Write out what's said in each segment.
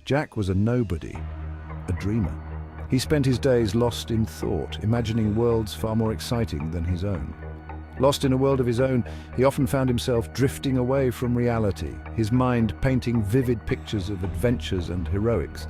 Jack was a nobody, a dreamer. He spent his days lost in thought, imagining worlds far more exciting than his own. Lost in a world of his own, he often found himself drifting away from reality, his mind painting vivid pictures of adventures and heroics.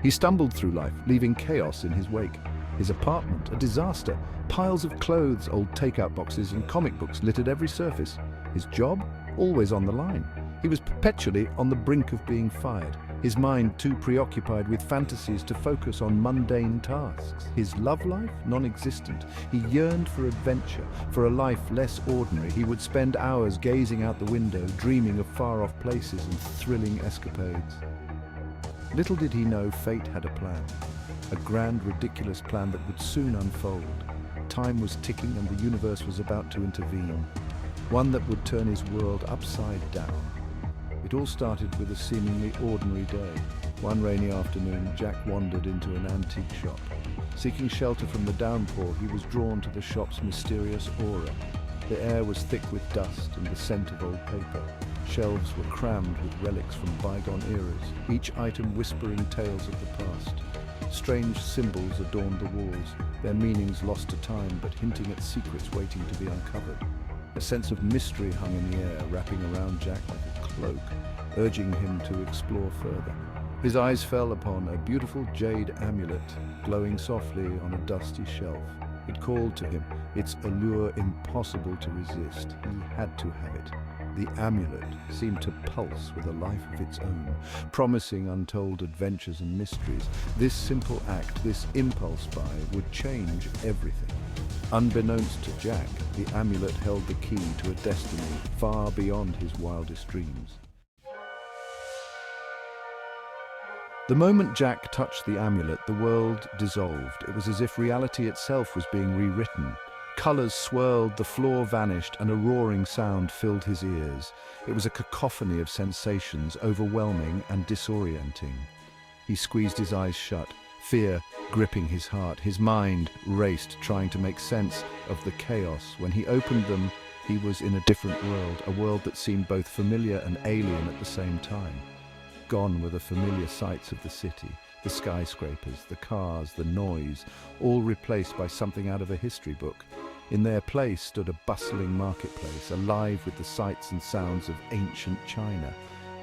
He stumbled through life, leaving chaos in his wake. His apartment, a disaster. Piles of clothes, old takeout boxes, and comic books littered every surface. His job, always on the line. He was perpetually on the brink of being fired, his mind too preoccupied with fantasies to focus on mundane tasks. His love life, non-existent. He yearned for adventure, for a life less ordinary. He would spend hours gazing out the window, dreaming of far-off places and thrilling escapades. Little did he know fate had a plan. A grand, ridiculous plan that would soon unfold. Time was ticking and the universe was about to intervene. One that would turn his world upside down. It all started with a seemingly ordinary day. One rainy afternoon, Jack wandered into an antique shop. Seeking shelter from the downpour, he was drawn to the shop's mysterious aura. The air was thick with dust and the scent of old paper. Shelves were crammed with relics from bygone eras, each item whispering tales of the past. Strange symbols adorned the walls, their meanings lost to time but hinting at secrets waiting to be uncovered. A sense of mystery hung in the air, wrapping around Jack like a cloak, urging him to explore further. His eyes fell upon a beautiful jade amulet, glowing softly on a dusty shelf. It called to him, its allure impossible to resist. He had to have it. The amulet seemed to pulse with a life of its own, promising untold adventures and mysteries. This simple act, this impulse buy, would change everything. Unbeknownst to Jack, the amulet held the key to a destiny far beyond his wildest dreams. The moment Jack touched the amulet, the world dissolved. It was as if reality itself was being rewritten. Colors swirled, the floor vanished, and a roaring sound filled his ears. It was a cacophony of sensations, overwhelming and disorienting. He squeezed his eyes shut, fear gripping his heart. His mind raced, trying to make sense of the chaos. When he opened them, he was in a different world, a world that seemed both familiar and alien at the same time. Gone were the familiar sights of the city, the skyscrapers, the cars, the noise, all replaced by something out of a history book. In their place stood a bustling marketplace, alive with the sights and sounds of ancient China.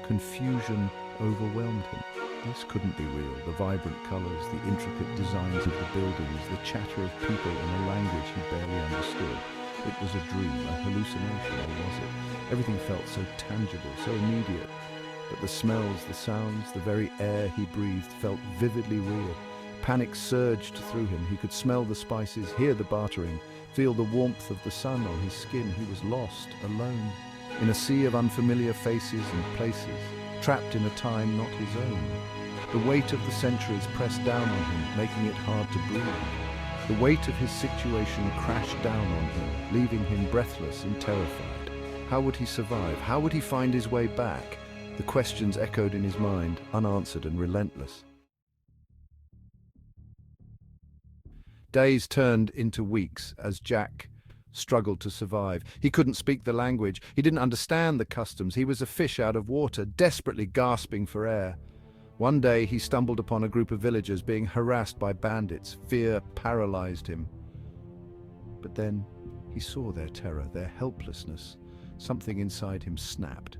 Confusion overwhelmed him. This couldn't be real. The vibrant colors, the intricate designs of the buildings, the chatter of people in a language he barely understood. It was a dream, a hallucination, or was it? Everything felt so tangible, so immediate. But the smells, the sounds, the very air he breathed felt vividly real. Panic surged through him. He could smell the spices, hear the bartering, feel the warmth of the sun on his skin. He was lost, alone, in a sea of unfamiliar faces and places, trapped in a time not his own. The weight of the centuries pressed down on him, making it hard to breathe. The weight of his situation crashed down on him, leaving him breathless and terrified. How would he survive? How would he find his way back? The questions echoed in his mind, unanswered and relentless. Days turned into weeks as Jack struggled to survive. He couldn't speak the language. He didn't understand the customs. He was a fish out of water, desperately gasping for air. One day he stumbled upon a group of villagers being harassed by bandits. Fear paralyzed him. But then he saw their terror, their helplessness. Something inside him snapped.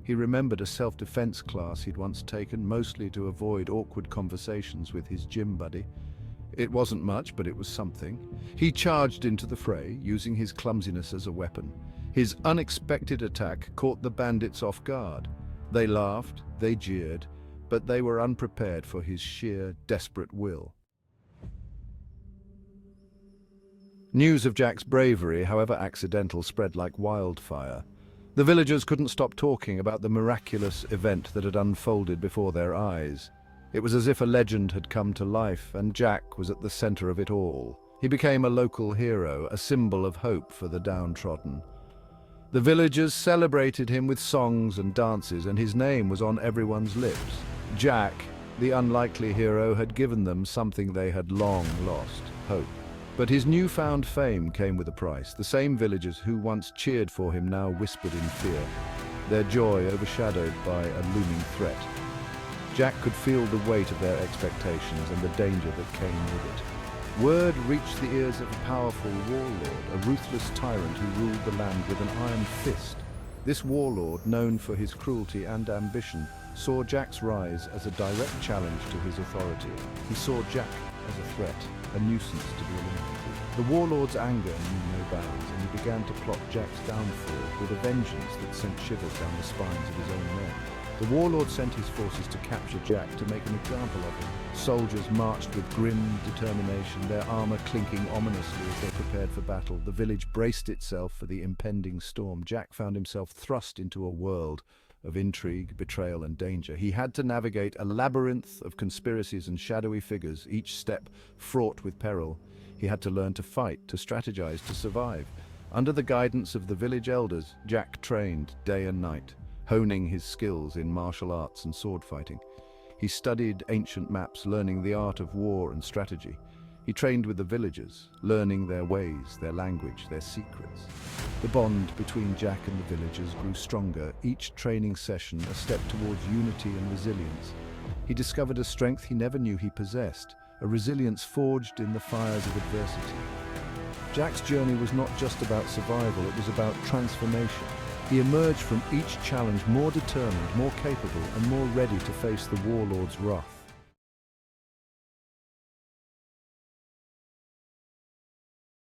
He remembered a self-defense class he'd once taken, mostly to avoid awkward conversations with his gym buddy. It wasn't much, but it was something. He charged into the fray, using his clumsiness as a weapon. His unexpected attack caught the bandits off guard. They laughed, they jeered, but they were unprepared for his sheer, desperate will. News of Jack's bravery, however accidental, spread like wildfire. The villagers couldn't stop talking about the miraculous event that had unfolded before their eyes. It was as if a legend had come to life, and Jack was at the center of it all. He became a local hero, a symbol of hope for the downtrodden. The villagers celebrated him with songs and dances, and his name was on everyone's lips. Jack, the unlikely hero, had given them something they had long lost: hope. But his newfound fame came with a price. The same villagers who once cheered for him now whispered in fear, their joy overshadowed by a looming threat. Jack could feel the weight of their expectations and the danger that came with it. Word reached the ears of a powerful warlord, a ruthless tyrant who ruled the land with an iron fist. This warlord, known for his cruelty and ambition, saw Jack's rise as a direct challenge to his authority. He saw Jack as a threat, a nuisance to be eliminated. The warlord's anger knew no bounds, and he began to plot Jack's downfall with a vengeance that sent shivers down the spines of his own men. The warlord sent his forces to capture Jack, to make an example of him. Soldiers marched with grim determination, their armor clinking ominously as they prepared for battle. The village braced itself for the impending storm. Jack found himself thrust into a world of intrigue, betrayal, and danger. He had to navigate a labyrinth of conspiracies and shadowy figures, each step fraught with peril. He had to learn to fight, to strategize, to survive. Under the guidance of the village elders, Jack trained day and night, honing his skills in martial arts and sword fighting. He studied ancient maps, learning the art of war and strategy. He trained with the villagers, learning their ways, their language, their secrets. The bond between Jack and the villagers grew stronger, each training session a step towards unity and resilience. He discovered a strength he never knew he possessed, a resilience forged in the fires of adversity. Jack's journey was not just about survival, it was about transformation. He emerged from each challenge more determined, more capable, and more ready to face the warlord's wrath.